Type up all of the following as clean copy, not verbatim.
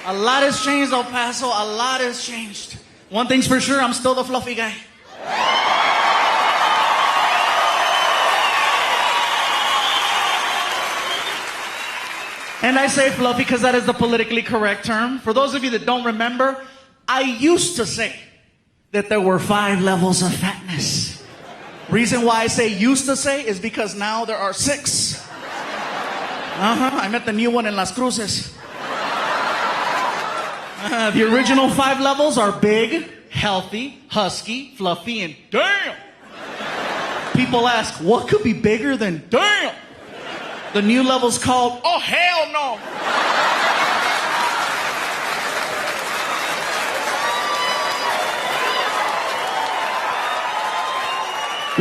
A lot has changed, El Paso. A lot has changed. One thing's for sure, I'm still the fluffy guy. And I say fluffy because that is the politically correct term. For those of you that don't remember, I used to say that there were 5 levels of fatness. Reason why I say used to say is because now there are 6. I met the new one in Las Cruces. The original 5 levels are big, healthy, husky, fluffy, and damn. People ask, what could be bigger than damn? The new level's called, oh hell no.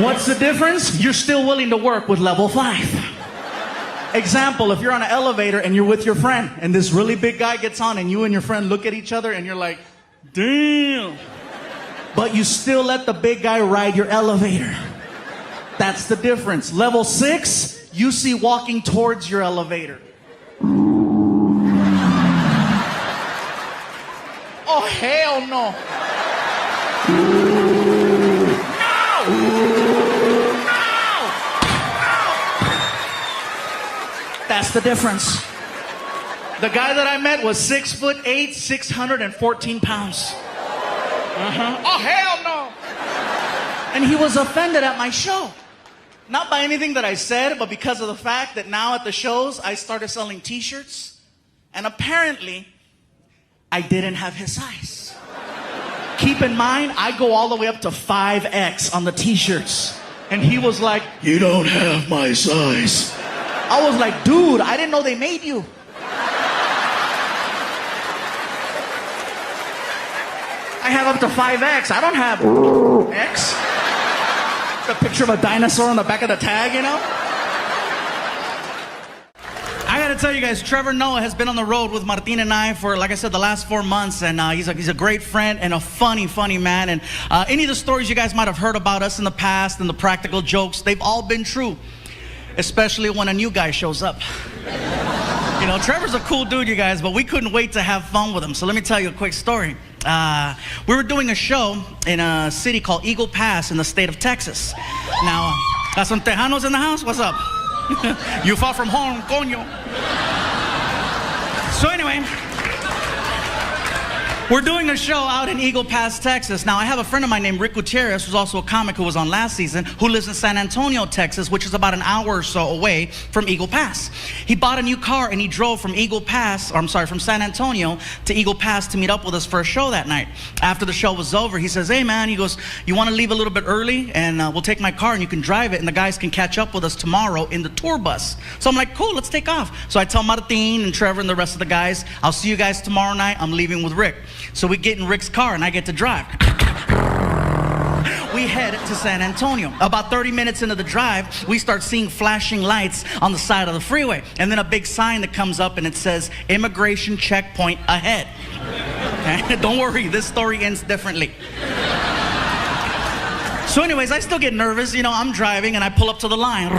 What's the difference? You're still willing to work with level 5. Example, if you're on an elevator and you're with your friend and this really big guy gets on and you and your friend look at each other and you're like, damn. But you still let the big guy ride your elevator. That's the difference. Level 6, you see walking towards your elevator. Oh, hell no. That's the difference. The guy that I met was 6'8", 614 pounds. Oh, hell no. And he was offended at my show. Not by anything that I said, but because of the fact that now at the shows, I started selling t-shirts. And apparently, I didn't have his size. Keep in mind, I go all the way up to 5X on the t-shirts. And he was like, you don't have my size. I was like, dude, I didn't know they made you. I have up to 5X. I don't have X. The picture of a dinosaur on the back of the tag, you know? I gotta tell you guys, Trevor Noah has been on the road with Martin and I for, like I said, the last 4 months, and he's a great friend and a funny man. And any of the stories you guys might have heard about us in the past and the practical jokes, they've all been true, especially when a new guy shows up. You know, Trevor's a cool dude, you guys, but we couldn't wait to have fun with him. So let me tell you a quick story. We were doing a show in a city called Eagle Pass in the state of Texas. Now, got some Tejanos in the house? What's up? You far from home, coño. So anyway, we're doing a show out in Eagle Pass, Texas. Now, I have a friend of mine named Rick Gutierrez, who's also a comic who was on last season, who lives in San Antonio, Texas, which is about an hour or so away from Eagle Pass. He bought a new car and he drove from from San Antonio to Eagle Pass to meet up with us for a show that night. After the show was over, he says, hey man, he goes, you want to leave a little bit early and we'll take my car and you can drive it and the guys can catch up with us tomorrow in the tour bus. So I'm like, cool, let's take off. So I tell Martin and Trevor and the rest of the guys, I'll see you guys tomorrow night. I'm leaving with Rick. So we get in Rick's car and I get to drive. We head to San Antonio. About 30 minutes into the drive, we start seeing flashing lights on the side of the freeway. And then a big sign that comes up and it says, immigration checkpoint ahead. Okay? Don't worry, this story ends differently. So anyways, I still get nervous. You know, I'm driving and I pull up to the line.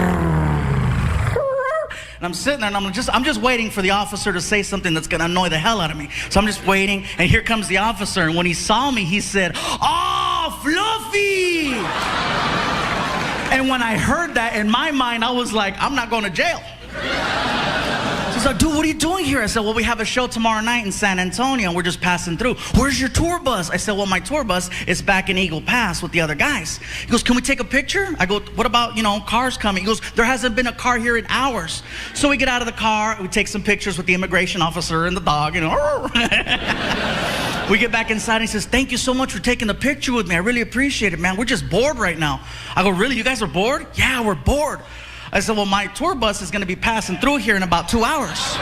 And I'm sitting there and I'm just waiting for the officer to say something that's gonna annoy the hell out of me. So I'm just waiting, and here comes the officer, and when he saw me, he said, oh, Fluffy! And when I heard that, in my mind, I was like, I'm not going to jail. He's like, dude, what are you doing here? I said, well, we have a show tomorrow night in San Antonio, and we're just passing through. Where's your tour bus? I said, well, my tour bus is back in Eagle Pass with the other guys. He goes, can we take a picture? I go, what about, cars coming? He goes, there hasn't been a car here in hours. So we get out of the car, we take some pictures with the immigration officer and the dog, We get back inside and he says, thank you so much for taking the picture with me. I really appreciate it, man. We're just bored right now. I go, really? You guys are bored? Yeah, we're bored. I said, well, my tour bus is going to be passing through here in about 2 hours.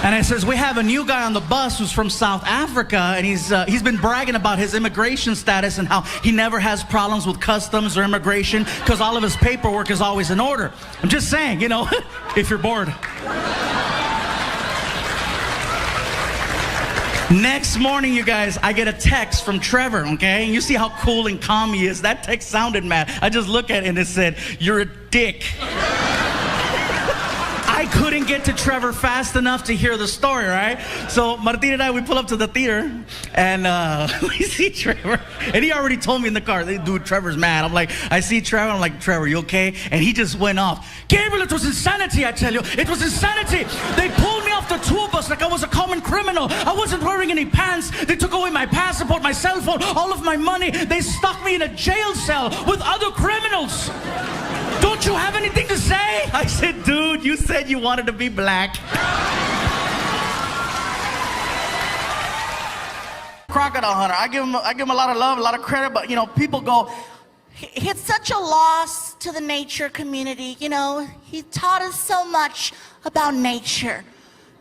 And I says, we have a new guy on the bus who's from South Africa, and he's been bragging about his immigration status and how he never has problems with customs or immigration because all of his paperwork is always in order. I'm just saying, if you're bored. Next morning, you guys, I get a text from Trevor, okay? And you see how cool and calm he is. That text sounded mad. I just look at it and it said, you're a dick. I couldn't couldn't get to Trevor fast enough to hear the story, right? So Martin and I, we pull up to the theater, and we see Trevor, and he already told me in the car, dude, Trevor's mad. I'm like, I see Trevor, I'm like, Trevor, you okay? And he just went off. Gabriel, it was insanity, I tell you. It was insanity. They pulled me off the tour bus like I was a common criminal. I wasn't wearing any pants. They took away my passport, my cell phone, all of my money. They stuck me in a jail cell with other criminals. Don't you have anything to say? I said, dude, you said you wanted to be black. Crocodile Hunter, I give him a lot of love, a lot of credit, but you know, people go, it's such a loss to the nature community. You know, he taught us so much about nature.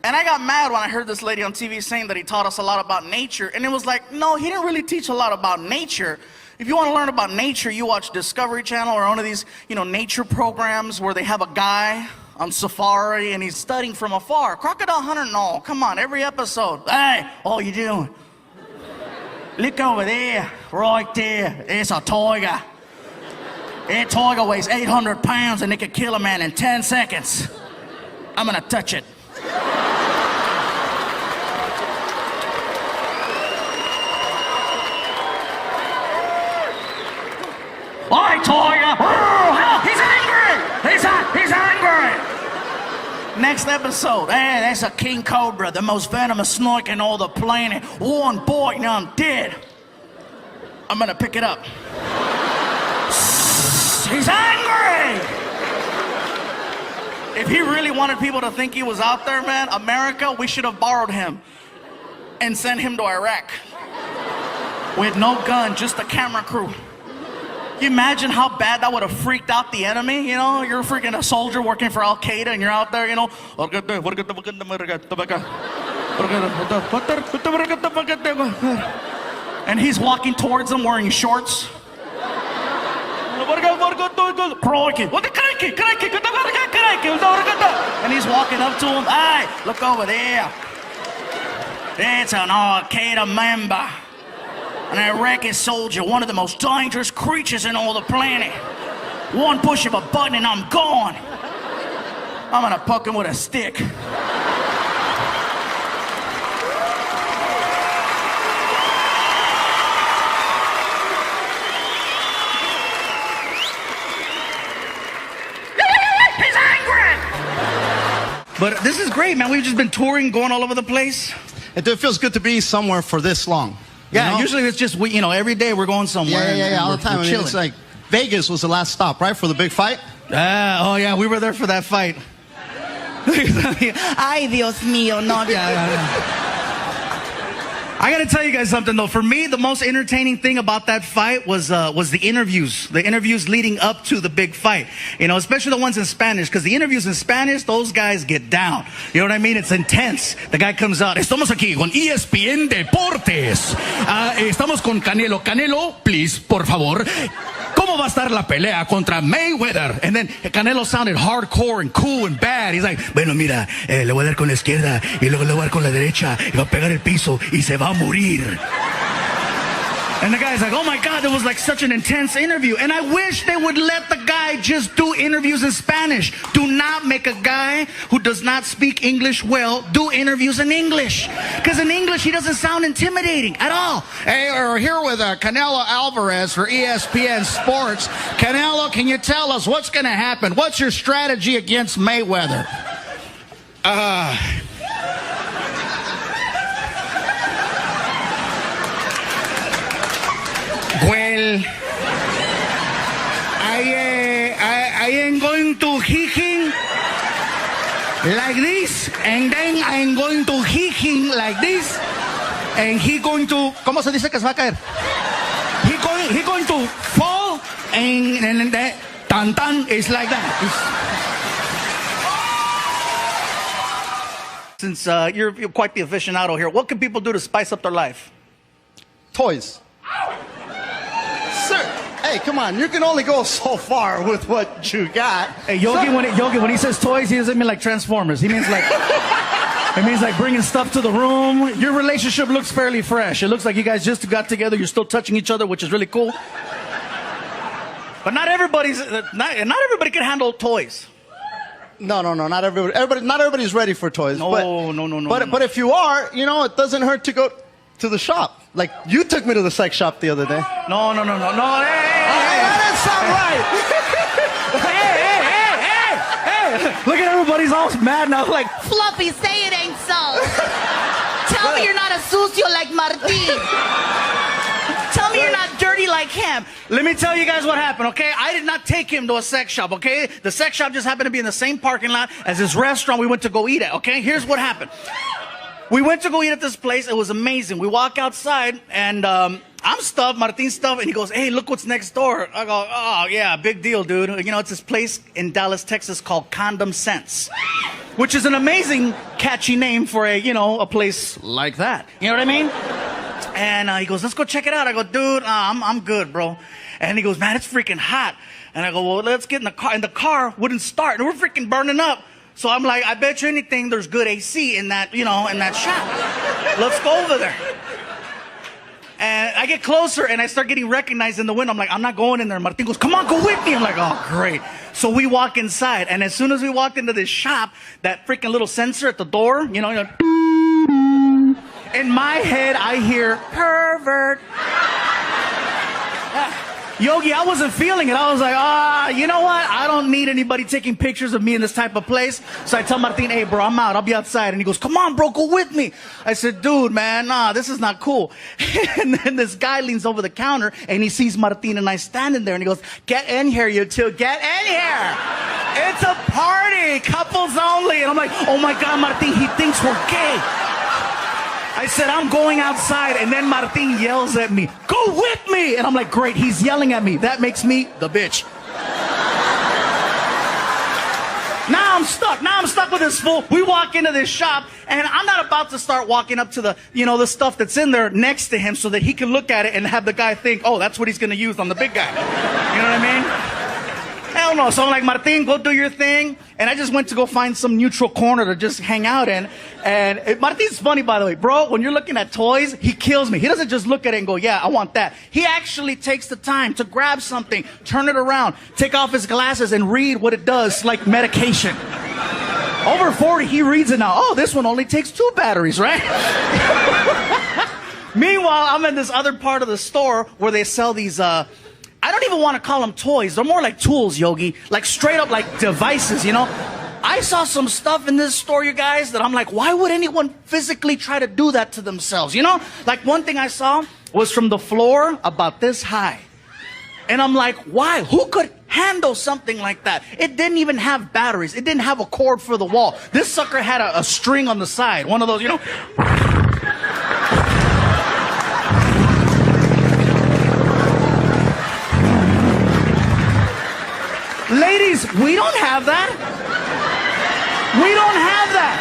And I got mad when I heard this lady on TV saying that he taught us a lot about nature. And it was like, no, he didn't really teach a lot about nature. If you want to learn about nature, you watch Discovery Channel or one of these, you know, nature programs where they have a guy on safari and he's studying from afar. Crocodile Hunter, no, come on, every episode. Hey, all you doing? Look over there, right there. It's a tiger. That tiger weighs 800 pounds and it could kill a man in 10 seconds. I'm gonna touch it. Oi, tiger! Oh, he's angry! He's angry! Next episode, hey, that's a king cobra, the most venomous snake in all the planet. One bite and I'm dead. I'm gonna pick it up. He's angry! If he really wanted people to think he was out there, man, America, we should have borrowed him and sent him to Iraq. With no gun, just a camera crew. You imagine how bad that would have freaked out the enemy? You know, you're freaking a soldier working for Al Qaeda and you're out there, you know. And he's walking towards them wearing shorts. And he's walking up to him. Hey, look over there. That's an Al Qaeda member. An Iraqi soldier, one of the most dangerous creatures in all the planet. One push of a button and I'm gone. I'm gonna poke him with a stick. He's angry! But this is great, man. We've just been touring, going all over the place. It feels good to be somewhere for this long. Yeah, you know? Usually it's just, you know, every day we're going somewhere. Yeah, all the time. I mean, it's like Vegas was the last stop, right, for the big fight? Oh, yeah, we were there for that fight. Ay, Dios mío, no. I got to tell you guys something, though. For me, the most entertaining thing about that fight was the interviews. The interviews leading up to the big fight. You know, especially the ones in Spanish. Because the interviews in Spanish, those guys get down. You know what I mean? It's intense. The guy comes out. Estamos aquí con ESPN Deportes. Estamos con Canelo. Canelo, please, por favor. ¿Cómo va a estar la pelea contra Mayweather? And then Canelo sounded hardcore and cool and bad. He's like, bueno, mira, le voy a dar con la izquierda y luego le voy a dar con la derecha y va a pegar el piso y se va a morir. And the guy's like, oh my God, it was like such an intense interview. And I wish they would let the guy just do interviews in Spanish. Do not make a guy who does not speak English well do interviews in English. Because in English, he doesn't sound intimidating at all. Hey, we're here with Canelo Alvarez for ESPN Sports. Canelo, can you tell us what's going to happen? What's your strategy against Mayweather? Well, I am going to hit him like this, and then I'm going to hit him like this, and he going to, ¿cómo se dice que se va a caer? He going to fall, and that tan tan is like that. Since you're quite the aficionado here, what can people do to spice up their life? Toys. Sir, hey, come on. You can only go so far with what you got. Hey, Yogi, when he says toys, he doesn't mean like Transformers. He means like it means like bringing stuff to the room. Your relationship looks fairly fresh. It looks like you guys just got together. You're still touching each other, which is really cool. But not everybody can handle toys. No, not everybody. Not everybody's ready for toys. No, no. But if you are, it doesn't hurt to go to the shop. Like you took me to the sex shop the other day. No. Hey, That doesn't sound right. hey. Look at everybody's all mad now. Like, Fluffy, say it ain't so. Tell me you're not a sucio like Martin. Tell me you're not dirty like him. let me tell you guys what happened, okay? I did not take him to a sex shop, okay? The sex shop just happened to be in the same parking lot as this restaurant we went to go eat at, okay? Here's what happened. We went to go eat at this place. It was amazing. We walk outside, and I'm stuffed, Martin's stuffed, and he goes, hey, look what's next door. I go, oh, yeah, big deal, dude. It's this place in Dallas, Texas called Condom Sense, which is an amazing, catchy name for a place like that. You know what I mean? And he goes, let's go check it out. I go, dude, I'm good, bro. And he goes, man, it's freaking hot. And I go, well, let's get in the car. And the car wouldn't start, and we're freaking burning up. So I'm like, I bet you anything there's good AC in that, in that shop. Let's go over there. And I get closer, and I start getting recognized in the window. I'm like, I'm not going in there. Martin goes, come on, go with me. I'm like, oh, great. So we walk inside, and as soon as we walked into this shop, that freaking little sensor at the door, in my head, I hear, pervert. Yogi, I wasn't feeling it. I was like, you know what? I don't need anybody taking pictures of me in this type of place. So I tell Martin, hey, bro, I'm out. I'll be outside. And he goes, come on, bro, go with me. I said, dude, man, nah, this is not cool. And then this guy leans over the counter, and he sees Martin and I standing there. And he goes, get in here, you two. Get in here. It's a party. Couples only. And I'm like, oh, my God, Martin, he thinks we're gay. I said, I'm going outside, and then Martin yells at me, go with me! And I'm like, great, he's yelling at me. That makes me the bitch. Now I'm stuck with this fool. We walk into this shop, and I'm not about to start walking up to the, the stuff that's in there next to him so that he can look at it and have the guy think, oh, that's what he's going to use on the big guy. You know what I mean? Hell no. So I'm like, Martin, go do your thing. And I just went to go find some neutral corner to just hang out in. And Martin's funny, by the way. Bro, when you're looking at toys, he kills me. He doesn't just look at it and go, yeah, I want that. He actually takes the time to grab something, turn it around, take off his glasses, and read what it does, like medication. Over 40, he reads it now. Oh, this one only takes 2 batteries, right? Meanwhile, I'm in this other part of the store where they sell these, I don't even want to call them toys. They're more like tools, Yogi. Like straight up like devices, I saw some stuff in this store, you guys, that I'm like, why would anyone physically try to do that to themselves? Like one thing I saw was from the floor about this high. And I'm like, why? Who could handle something like that? It didn't even have batteries. It didn't have a cord for the wall. This sucker had a string on the side. One of those, Ladies, we don't have that. We don't have that.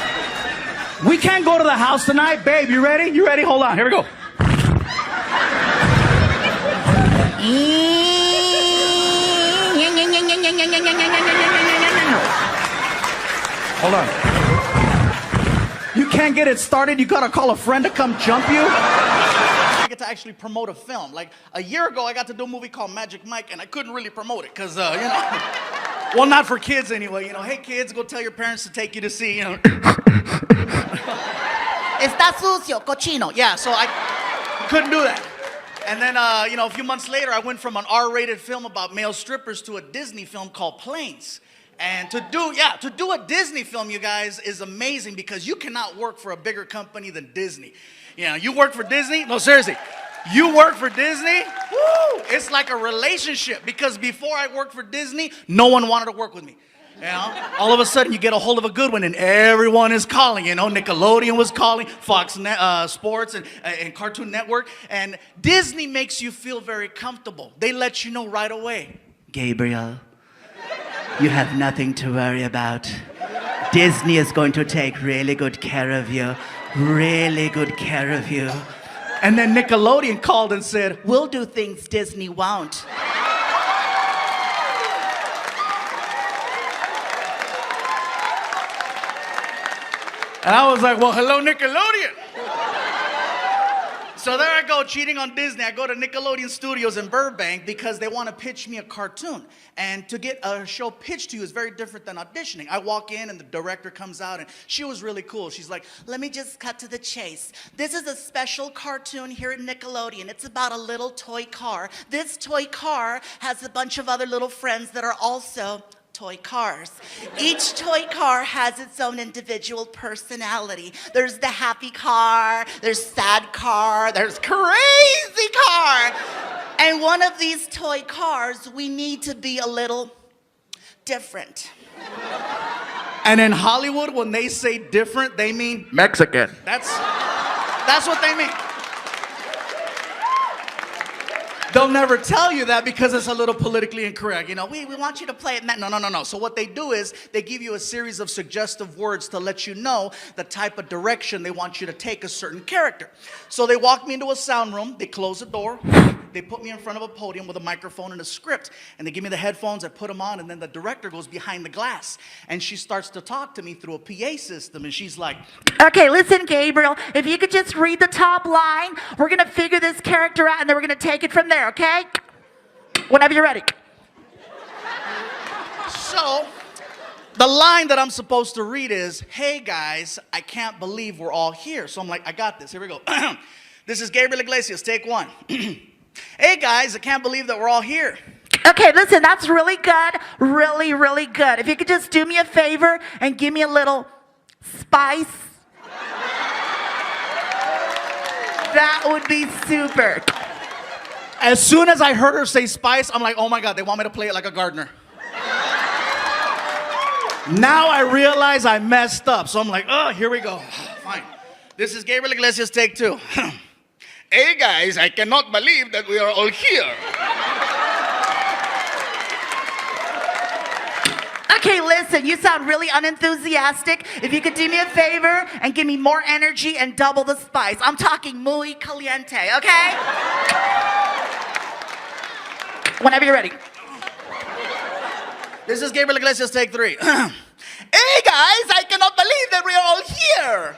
We can't go to the house tonight. Babe, you ready? You ready? Hold on. Here we go. Hold on. You can't get it started. You gotta call a friend to come jump you. I get to actually promote a film. Like a year ago, I got to do a movie called Magic Mike, and I couldn't really promote it because, well, not for kids anyway. Hey kids, go tell your parents to take you to see, Está sucio, cochino. Yeah, so I couldn't do that. And then, a few months later, I went from an R-rated film about male strippers to a Disney film called Planes. And to do a Disney film, you guys, is amazing because you cannot work for a bigger company than Disney. You work for Disney? No, seriously. You work for Disney? Woo! It's like a relationship because before I worked for Disney, no one wanted to work with me. All of a sudden you get a hold of a good one and everyone is calling. Nickelodeon was calling, Fox Sports and Cartoon Network. And Disney makes you feel very comfortable. They let you know right away. Gabriel, you have nothing to worry about. Disney is going to take really good care of you. Really good care of you. And then Nickelodeon called and said, we'll do things Disney won't. And I was like, well, hello, Nickelodeon. So there I go, cheating on Disney. I go to Nickelodeon Studios in Burbank because they want to pitch me a cartoon. And to get a show pitched to you is very different than auditioning. I walk in and the director comes out and she was really cool. She's like, let me just cut to the chase. This is a special cartoon here at Nickelodeon. It's about a little toy car. This toy car has a bunch of other little friends that are also toy cars. Each toy car has its own individual personality. There's the happy car, there's sad car, there's crazy car. And one of these toy cars, we need to be a little different. And in Hollywood, when they say different, they mean Mexican. That's what they mean. They'll never tell you that because it's a little politically incorrect. You know, we want you to play it. No. So what they do is they give you a series of suggestive words to let you know the type of direction they want you to take a certain character. So they walk me into a sound room. They close the door. They put me in front of a podium with a microphone and a script. And they give me the headphones. I put them on. And then the director goes behind the glass. And she starts to talk to me through a PA system. And she's like, okay, listen, Gabriel. If you could just read the top line, we're going to figure this character out. And then we're going to take it from there, okay? Whenever you're ready. So the line that I'm supposed to read is, hey, guys, I can't believe we're all here. So I'm like, I got this. Here we go. This is Gabriel Iglesias. Take one. Hey, guys, I can't believe that we're all here. Okay, listen, that's really good. Really, really good. If you could just do me a favor and give me a little spice. That would be super. As soon as I heard her say spice, I'm like, oh my God, they want me to play it like a gardener. Now I realize I messed up. So I'm like, oh, here we go. Fine. This is Gabriel Iglesias, take two. Hey guys, I cannot believe that we are all here. Okay, listen, you sound really unenthusiastic. If you could do me a favor and give me more energy and double the spice. I'm talking muy caliente, okay? Whenever you're ready. This is Gabriel Iglesias, take three. Hey guys, I cannot believe that we are all here.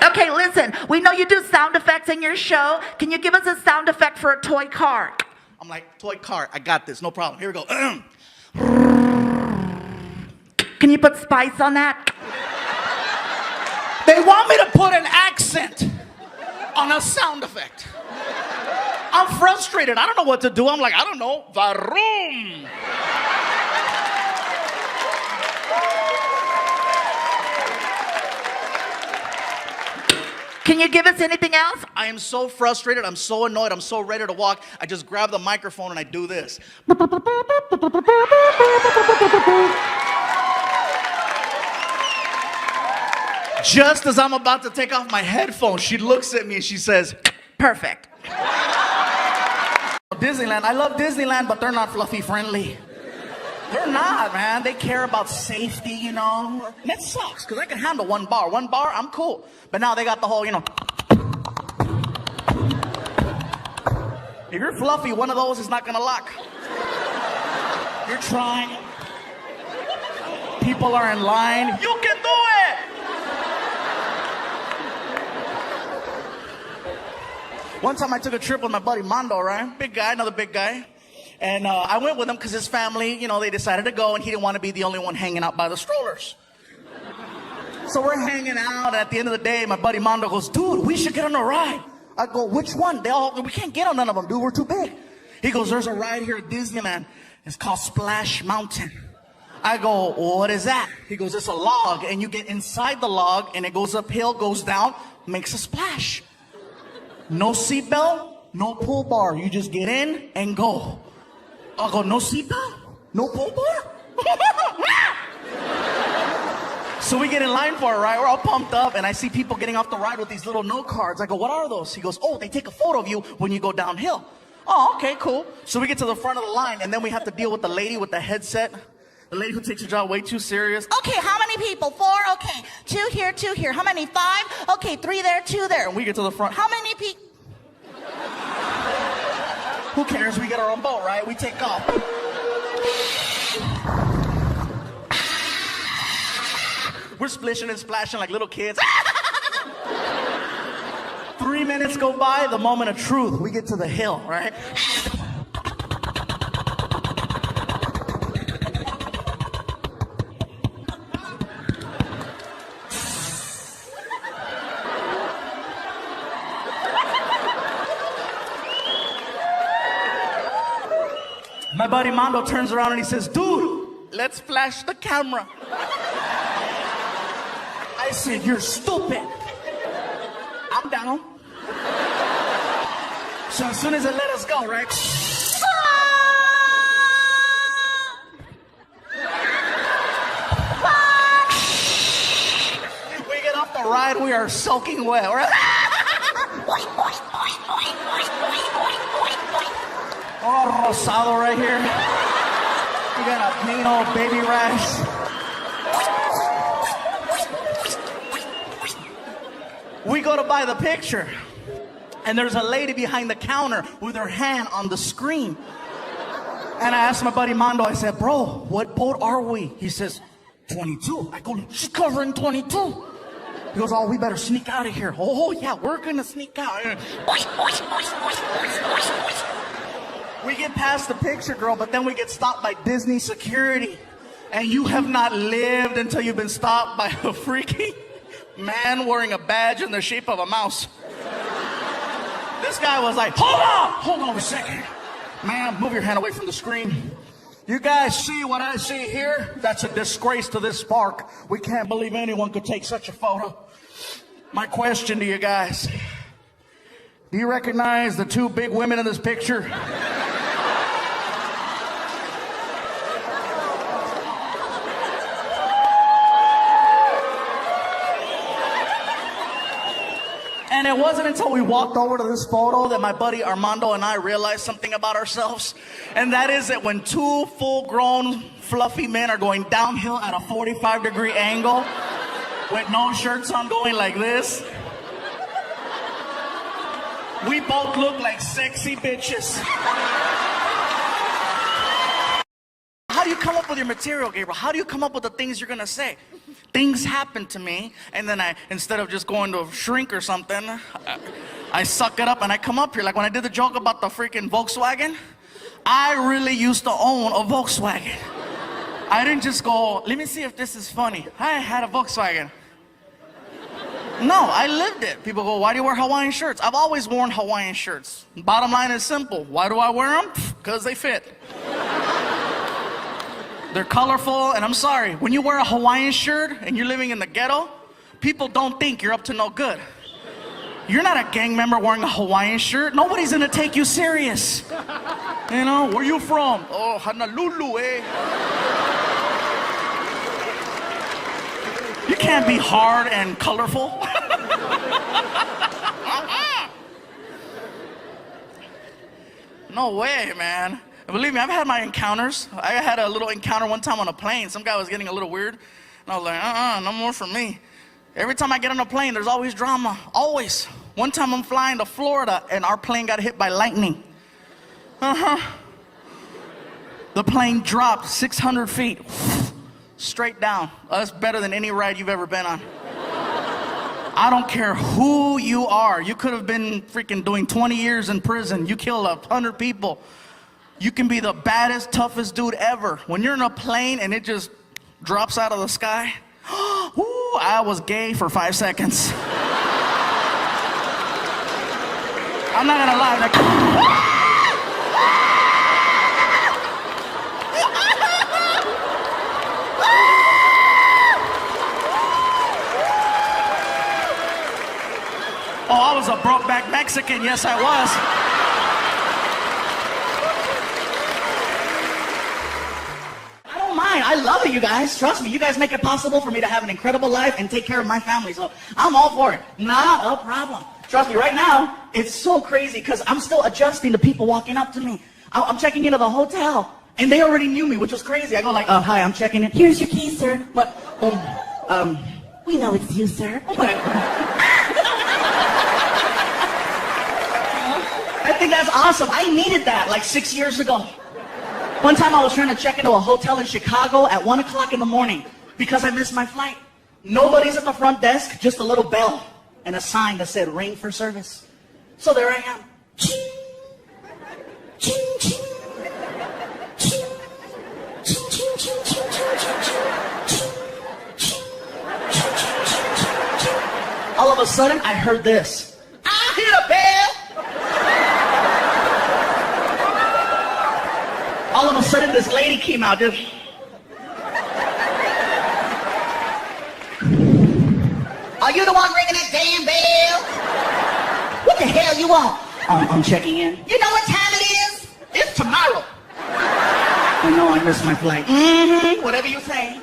Okay, listen, we know you do sound effects in your show. Can you give us a sound effect for a toy car? I'm like, toy car, I got this, no problem. Here we go. Can you put spice on that? They want me to put an accent on a sound effect. I'm frustrated. I don't know what to do. I'm like, I don't know. Varum. Can you give us anything else? I am so frustrated. I'm so annoyed. I'm so ready to walk. I just grab the microphone and I do this. Just as I'm about to take off my headphones, she looks at me and she says, Perfect. Disneyland. I love Disneyland, but they're not fluffy friendly. They're not, man. They care about safety, you know. And it sucks, because I can handle one bar. One bar, I'm cool. But now they got the whole, you know. If you're fluffy, one of those is not going to lock. You're trying. People are in line. You can do it! One time I took a trip with my buddy Mondo, right? Big guy, another big guy. And I went with him because his family, you know, they decided to go and he didn't want to be the only one hanging out by the strollers. So we're hanging out, and at the end of the day, my buddy Mondo goes, dude, we should get on a ride. I go, which one? We can't get on none of them, dude, we're too big. He goes, there's a ride here at Disneyland. It's called Splash Mountain. I go, what is that? He goes, it's a log, and you get inside the log, and it goes uphill, goes down, makes a splash. No seatbelt, no pull bar. You just get in and go. I go, no seatbelt? No pull bar? So we get in line for it, right? We're all pumped up, and I see people getting off the ride with these little note cards. I go, what are those? He goes, oh, they take a photo of you when you go downhill. Oh, okay, cool. So we get to the front of the line, and then we have to deal with the lady with the headset. The lady who takes her job way too serious. Okay, how many people? 4? Okay. 2 here, 2 here. How many? 5? Okay, 3 there, 2 there. And we get to the front. How many people? Who cares? We get our own boat, right? We take off. We're splishing and splashing like little kids. 3 3 minutes go by, the moment of truth. We get to the hill, right? My buddy Mondo turns around and he says, dude, let's flash the camera. I said, you're stupid. I'm down. So as soon as it let us go, right? We get off the ride, we are soaking wet, right? Oh, rosado right here. You got a plain old baby rash. We go to buy the picture, and there's a lady behind the counter with her hand on the screen. And I asked my buddy Mondo, I said, bro, what boat are we? He says, 22. I go, she's covering 22. He goes, oh, we better sneak out of here. Oh, yeah, we're gonna sneak out. We get past the picture, girl, but then we get stopped by Disney security. And you have not lived until you've been stopped by a freaking man wearing a badge in the shape of a mouse. This guy was like, hold on a second. Man, move your hand away from the screen. You guys see what I see here? That's a disgrace to this park. We can't believe anyone could take such a photo. My question to you guys, do you recognize the two big women in this picture? And it wasn't until we walked over to this photo that my buddy Armando and I realized something about ourselves. And that is that when two full-grown, fluffy men are going downhill at a 45-degree angle with no shirts on going like this, we both look like sexy bitches. How do you come up with your material, Gabriel? How do you come up with the things you're gonna say? Things happen to me, and then instead of just going to a shrink or something, I suck it up and I come up here. Like when I did the joke about the freaking Volkswagen, I really used to own a Volkswagen. I didn't just go, let me see if this is funny. I had a Volkswagen. No, I lived it. People go, why do you wear Hawaiian shirts? I've always worn Hawaiian shirts. Bottom line is simple. Why do I wear them? Because they fit. They're colorful, and I'm sorry, when you wear a Hawaiian shirt and you're living in the ghetto, people don't think you're up to no good. You're not a gang member wearing a Hawaiian shirt. Nobody's gonna take you serious. You know, where you from? Oh, Honolulu, eh? You can't be hard and colorful. No way, man. Believe me, I've had my encounters. I had a little encounter one time on a plane. Some guy was getting a little weird. And I was like, no more for me. Every time I get on a plane, there's always drama. Always. One time I'm flying to Florida, and our plane got hit by lightning. The plane dropped 600 feet. Straight down. That's better than any ride you've ever been on. I don't care who you are. You could have been freaking doing 20 years in prison. You killed 100 people. You can be the baddest, toughest dude ever. When you're in a plane and it just drops out of the sky, ooh, I was gay for 5 seconds. I'm not gonna lie. Oh, I was a broke-back Mexican. Yes, I was. I love it, you guys. Trust me, you guys make it possible for me to have an incredible life and take care of my family. So I'm all for it. Not a problem. Trust me, right now, it's so crazy because I'm still adjusting to people walking up to me. I'm checking into the hotel, and they already knew me, which was crazy. I go like, hi, I'm checking in. Here's your key, sir. What? We know it's you, sir. I think that's awesome. I needed that like 6 years ago. One time I was trying to check into a hotel in Chicago at 1 o'clock in the morning because I missed my flight. Nobody's at the front desk, just a little bell. and a sign that said ring for service. So there I am. All of a sudden, I heard this. I hit a bell. All of a sudden, this lady came out. Just, Are you the one ringing that damn bell? What the hell you want? I'm checking in. You know what time it is? It's tomorrow. I know I missed my flight. Mm-hmm. Whatever you say.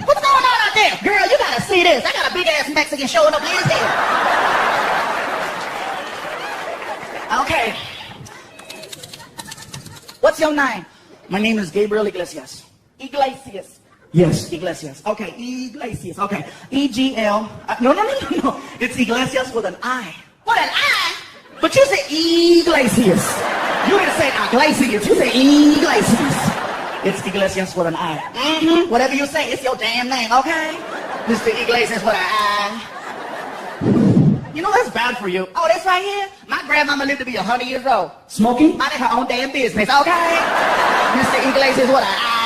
What's going on out there? Girl, you gotta see this. I got a big ass Mexican showing up his head. Okay. What's your name? My name is Gabriel Iglesias. Iglesias. Yes, Iglesias. Okay, Iglesias. Okay, E-G-L. No. It's Iglesias with an I. What an eye? But you say Iglesias. You didn't say Iglesias. You say Iglesias. It's Iglesias with an I. Mm-hmm. Whatever you say, it's your damn name, okay? Mr. Iglesias with an I. You know, that's bad for you. Oh, this right here? My grandmama lived to be 100 years old. Smoking? Minding her own damn business, okay? Mr. Iglesias with an eye.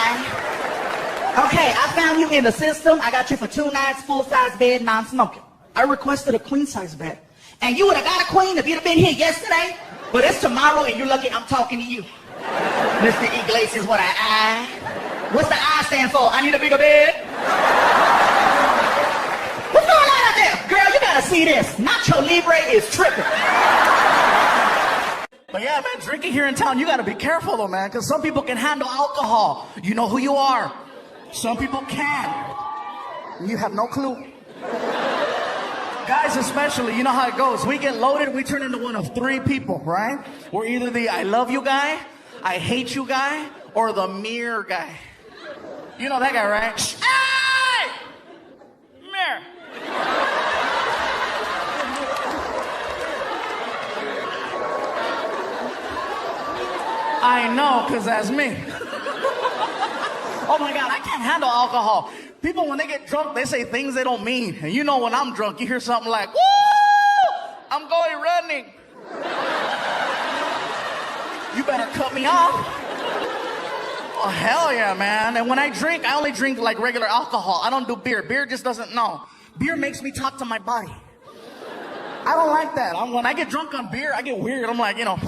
Okay, I found you in the system. I got you for 2 nights, full-size bed, non-smoking. I requested a queen-size bed. And you would have got a queen if you'd have been here yesterday. But it's tomorrow and you're lucky I'm talking to you. Mr. Iglesias, what an eye. What's the I stand for? I need a bigger bed. What's going on out there? Girl, you gotta see this. Nacho Libre is tripping. But yeah, man, drinking here in town, you gotta be careful though, man, because some people can handle alcohol. You know who you are. Some people can. You have no clue. Guys especially, you know how it goes. We get loaded, we turn into one of 3 people, right? We're either the I love you guy, I hate you guy, or the mirror guy. You know that guy, right? Hey! Mirror. I know, because that's me. Oh my God, I can't handle alcohol. People, when they get drunk, they say things they don't mean. And you know when I'm drunk, you hear something like, woo! I'm going running. You better cut me off. Oh, hell yeah, man. And when I drink, I only drink like regular alcohol. I don't do beer. Beer just doesn't know. Beer makes me talk to my body. I don't like that. When I get drunk on beer, I get weird. I'm like, you know.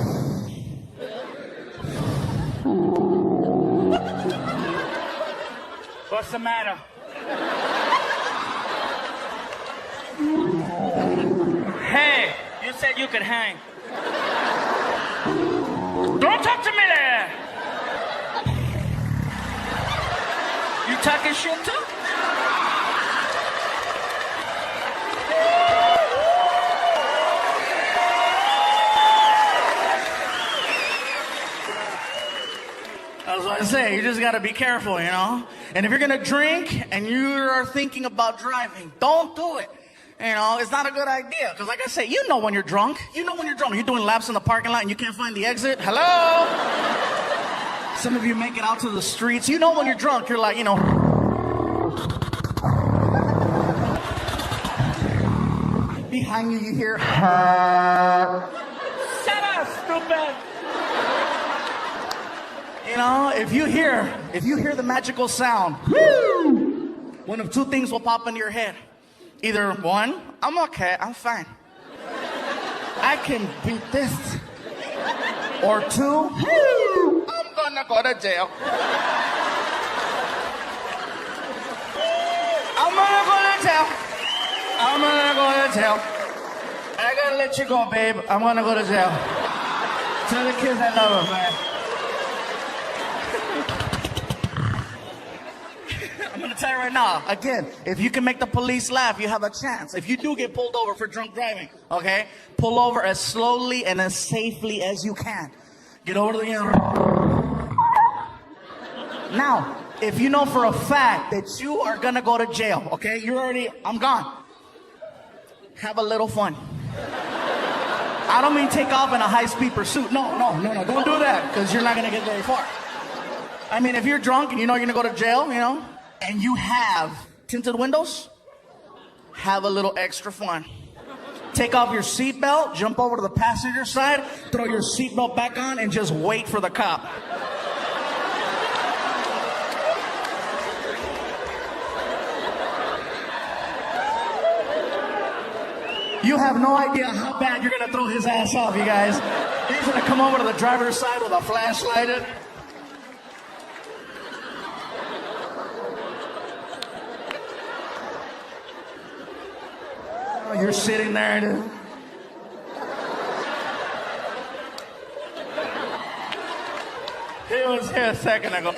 What's the matter? Hey, you said you could hang. Don't talk to me there. You talking shit too? That's what I say. You just gotta be careful, you know? And if you're gonna drink and you are thinking about driving, don't do it. You know, it's not a good idea. Because like I say, you know when you're drunk. You know when you're drunk. You're doing laps in the parking lot and you can't find the exit. Hello? Some of you make it out to the streets. You know when you're drunk, you're like, you know. Behind you, you hear. Shut up, stupid. You know, if you hear the magical sound, one of 2 things will pop into your head. Either 1, I'm okay, I'm fine. I can beat this. Or 2, I'm gonna go to jail. I'm gonna go to jail. I'm gonna go to jail. I gotta let you go, babe. I'm gonna go to jail. Tell the kids I love them, man. I'm gonna tell you right now, again, if you can make the police laugh, you have a chance. If you do get pulled over for drunk driving, okay, pull over as slowly and as safely as you can. Get over to the end. Now, if you know for a fact that you are gonna go to jail, okay, I'm gone. Have a little fun. I don't mean take off in a high-speed pursuit. No, don't do that, because you're not gonna get very far. I mean, if you're drunk and you know you're gonna go to jail, you know, and you have tinted windows, have a little extra fun. Take off your seatbelt, jump over to the passenger side, throw your seatbelt back on, and just wait for the cop. You have no idea how bad you're gonna throw his ass off, you guys. He's gonna come over to the driver's side with a flashlight. Oh, you're sitting there. Dude. He was here a second ago.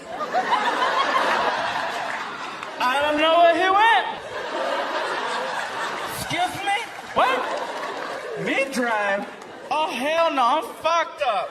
I don't know where he went. Excuse me? What? Me drive? Oh, hell no, I'm fucked up.